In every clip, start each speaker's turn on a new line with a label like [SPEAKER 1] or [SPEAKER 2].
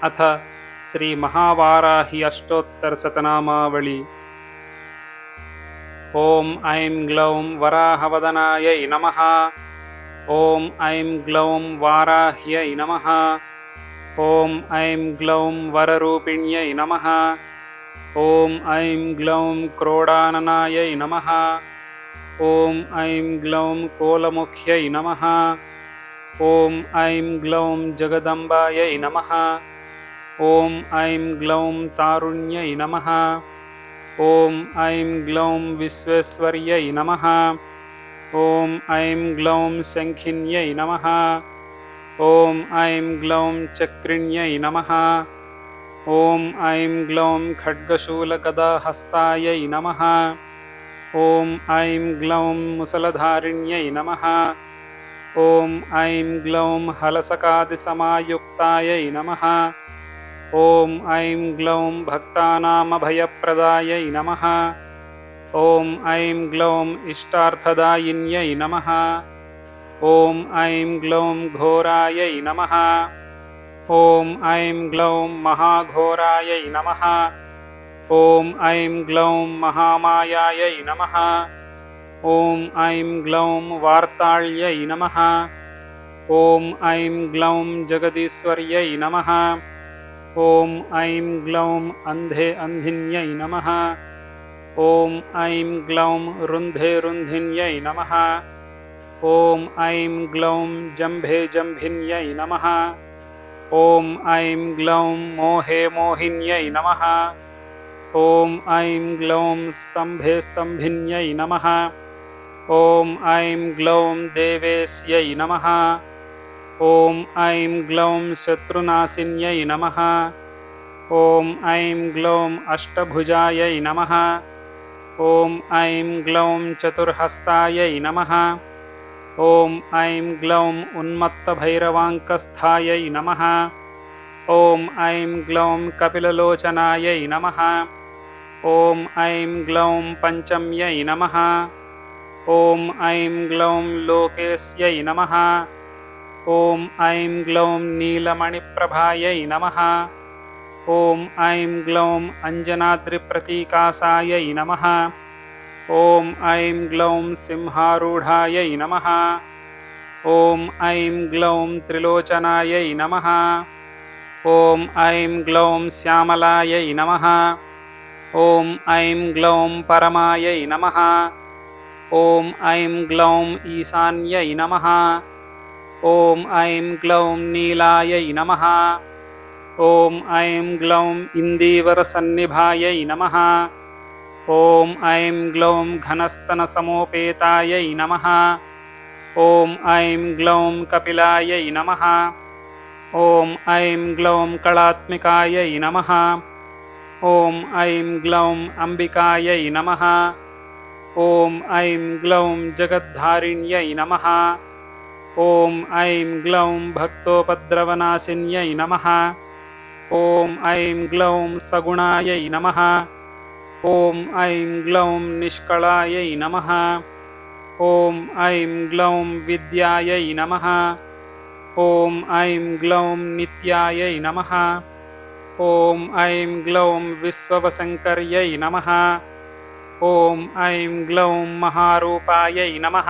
[SPEAKER 1] अथ श्री महावाराहि अष्टोत्तर शतनामावली। ओम ऐं ग्लौं वराहवदनायै नमः। ओम ऐं ग्लौं वाराह्यै नमः। ओम ऐं ग्लौं वररूपिण्यै नमः। ओम ऐं ग्लौं क्रोडाननायै नमः। ओम ऐं ग्लौं कोलमुख्यै नमः। ओम ऐं ग्लौं जगदम्बायै नमः। ओम ऐं ग्लौं तारुण्यै नमः। ओम ऐं ग्लौं विश्वेश्वर्यै नमः। ओम ऐं ग्लौं शङ्खिन्यै नमः। ओम ऐं ग्लौं चक्रिण्यै नमः। ओम ऐं ग्लौं खड्गशूलगदाहस्तायै नमः। ओम ऐं ग्लौं मुसलधारिण्यै नमः। ओम ऐं ग्लौं हलसकादिसमायुक्तायै नमः। ओम ऐं ग्लौं भक्तानामभयप्रदायै नमः। ओम ऐं ग्लौं इष्टार्थदायिन्यै नमः। ओम ऐं ग्लौं घोरायै नमः। ओम ऐं ग्लौं महाघोरायै नमः। ओम ऐं ग्लौं महामायायै नमः। ओम ऐं ग्लौं वार्ताళ్यै नमः। ओम ऐं ग्लौं जगदीश्वर्यै नमः। ओम ऐं ग्लौं अन्धे अन्धिन्यै नमः। ओम ऐं ग्लौं रुन्धे रुन्धिन्यै नमः। ओम ऐं ग्लौं जम्भे जम्भिन्यै नमः। ओम ऐं ग्लौं मोहे मोहिन्यै नमः। ओम ऐं ग्लौं स्तम्भे स्तम्भिन्यै नमः। ओम ऐं ग्लौं देवेश्यै नमः। ओम ऐं ग्लौं शत्रुनाशिन्यै नमः। ओम ऐं ग्लौं अष्टभुजायै नमः। ओम ऐं ग्लौं चतुर्हस्तायै नमः। ओम ऐं ग्लौं उन्मत्तभैरवाङ्कस्थायै नमः। ओम ऐं ग्लौं कपिललोचनायै नमः। ओम ऐं ग्लौं पञ्चम्यै नमः। ओम ऐं ग्लौं लोकेश्यै नमः। ओम ऐं ग्लौं नीलमणिप्रभायै नमः। ओम ऐं ग्लौं अञ्जनाद्रिप्रतीकासायै नमः। ओम ऐं ग्लौं सिंहारूढायै नमः। ओम ऐं ग्लौं त्रिलोचनायै नमः। ओम ऐं ग्लौं श्यामलायै नमः। ओम ऐं ग्लौं परमायै नमः। ओम ऐं ग्लौं ईशान्यै नमः। ओम ऐं ग्लौं नीलायै नमः। ओम ऐं ग्लौं इन्दीवरसन्निभायै नमः। ओम ऐं ग्लौं घनस्तनसमोपेतायै नमः। ओम ऐं ग्लौं कपिलायै नमः। ओम ऐं ग्लौं कलात्मिकायै नमः। ओम ऐं ग्लौं अम्बिकायै नमः। ओम ऐं ग्लौं जगद्धारिण्यै नमः। ओम ऐं ग्लौं भक्तोपद्रवनाशिन्यै नमः। ओम ऐं ग्लौं सगुणायै नमः। ओम ऐं ग्लौं निष्कळायै नमः। ओम ऐं ग्लौं विद्यायै नमः। ओम ऐं ग्लौं नित्यायै नमः। ओम ऐं ग्लौं विश्ववशङ्कर्यै नमः। ओम ऐं ग्लौं महारूपायै नमः।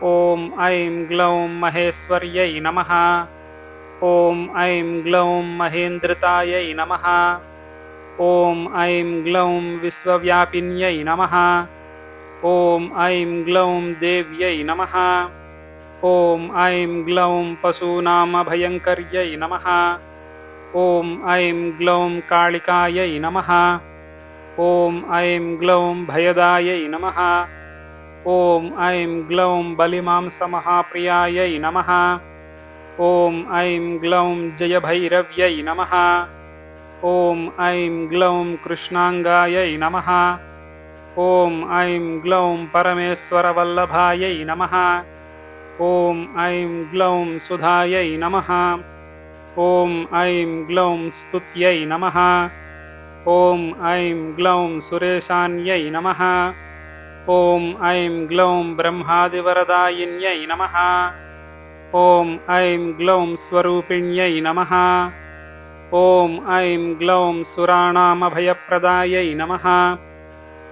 [SPEAKER 1] ओम ऐं ग्लौं महेश्वर्यै नमः। ओम ऐं ग्लौं महेन्द्रतायै नमः। ओम ऐं ग्लौं विश्वव्यापिन्यै नमः। ओम ऐं ग्लौं देव्यै नमः। ओम ऐं ग्लौं पशूनामभयङ्कर्यै नमः। ओम ऐं ग्लौं कालिकायै नमः। ओम ऐं ग्लौं भयदायै नमः। ओम ऐं ग्लौं बलिमांसमहाप्रियायै नमः। ओम ऐं ग्लौं जयभैरव्यै नमः। ओम ऐं ग्लौं कृष्णाङ्गायै नमः। ओम ऐं ग्लौं परमेश्वरवल्लभायै नमः। ओम ऐं ग्लौं सुधायै नमः। ओम ऐं ग्लौं स्तुत्यै नमः। ओम ऐं ग्लौं सुरेशान्यै नमः। ओम ऐं ग्लौं ब्रह्मादिवरदायिन्यै नमः। ओम ऐं ग्लौं स्वरूपिण्यै नमः। ॐ ऐं ग्लौं सुराणामभयप्रदायै नमः।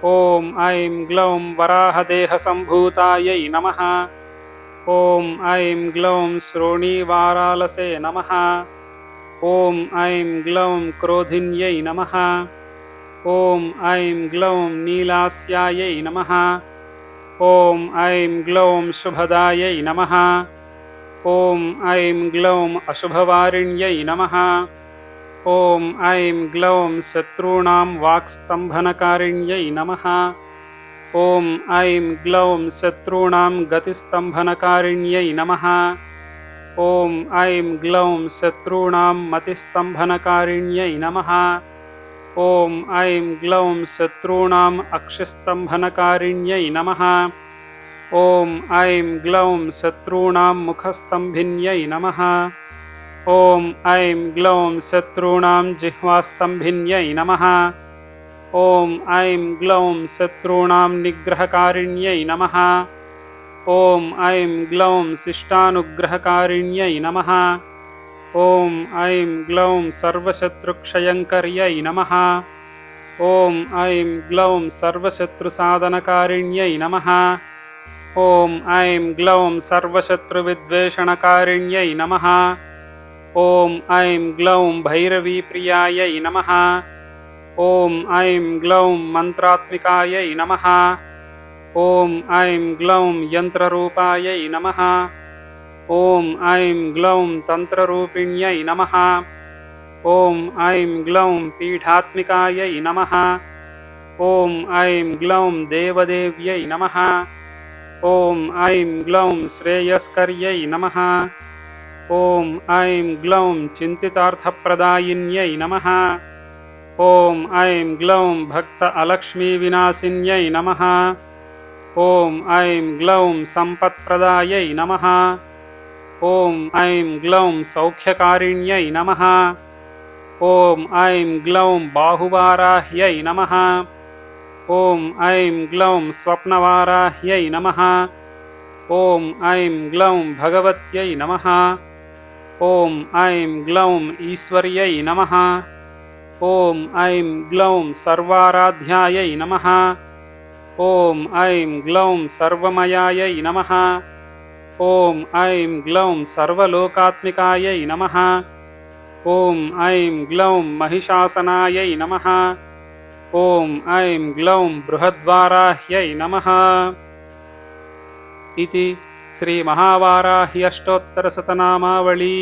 [SPEAKER 1] ॐ ऐं ग्लौं वराहदेहसम्भूतायै नमः। ॐ ऐं ग्लौं श्रोणीवारालसे नमः। ॐ ऐं ग्लौं क्रोधिन्यै नमः। ॐ ऐं ग्लौं नीलास्यायै नमः। ॐ ऐं ग्लौं शुभदायै नमः। ॐ ऐं ग्लौं अशुभवारिण्यै नमः। ॐ ऐं ग्लौं शत्रूणां वाक्स्तम्भनकारिण्यै नमः। ॐ ऐं ग्लौं शत्रूणां गतिस्तम्भनकारिण्यै नमः। ॐ ऐं ग्लौं शत्रूणां मतिस्तम्भनकारिण्यै नमः। ॐ ऐं ग्लौं शत्रूणाम् अक्षिस्तम्भनकारिण्यै नमः। ॐ ऐं ग्लौं शत्रूणां मुखस्तम्भिन्यै नमः। ॐ ऐं ग्लौं शत्रूणां जिह्वास्तम्भिन्यै नमः। ॐ ऐं ग्लौं शत्रूणां निग्रहकारिण्यै नमः। ॐ ऐं ग्लौं शिष्टानुग्रहकारिण्यै नमः। ॐ ऐं ग्लौं सर्वशत्रुक्षयङ्कर्यै नमः। ॐ ऐं ग्लौं सर्वशत्रुसाधनकारिण्यै नमः। ॐ ऐं ग्लौं सर्वशत्रुविद्वेषणकारिण्यै नमः। ॐ ऐं ग्लौं भैरवीप्रियायै नमः। ॐ ऐं ग्लौं मन्त्रात्मिकायै नमः। ॐ ऐं ग्लौं यन्त्ररूपायै नमः। ॐ ऐं ग्लौं तन्त्ररूपिण्यै नमः। ॐ ऐं ग्लौं पीठात्मिकायै नमः। ॐ ऐं ग्लौं देवदेव्यै नमः। ॐ ऐं ग्लौं श्रेयस्कर्यै नमः। ॐ ऐं ग्लौं चिन्तितार्थप्रदायिन्यै नमः। ॐ ऐं ग्लौं भक्त अलक्ष्मीविनाशिन्यै नमः। ॐ ऐं ग्लौं सम्पत्प्रदायै नमः। ॐ ऐं ग्लौं सौख्यकारिण्यै नमः। ॐ ऐं ग्लौं बाहुवाराह्यै नमः। ॐ ऐं ग्लौं स्वप्नवाराह्यै नमः। ॐ ऐं ग्लौं भगवत्यै नमः। ॐ ऐं ग्लौं ईश्वर्यै नमः। ॐ ऐं ग्लौं सर्वाराध्यायै नमः। ॐ ऐं ग्लौं सर्वमयायै नमः। ॐ ऐं ग्लौं सर्वलोकात्मिकायै नमः। ॐ ऐं ग्लौं महिषासनायै नमः। ॐ ऐं ग्लौं बृहद्वाराह्यै नमः। इति श्रीमहावाराह्यष्टोत्तरशतनामावली।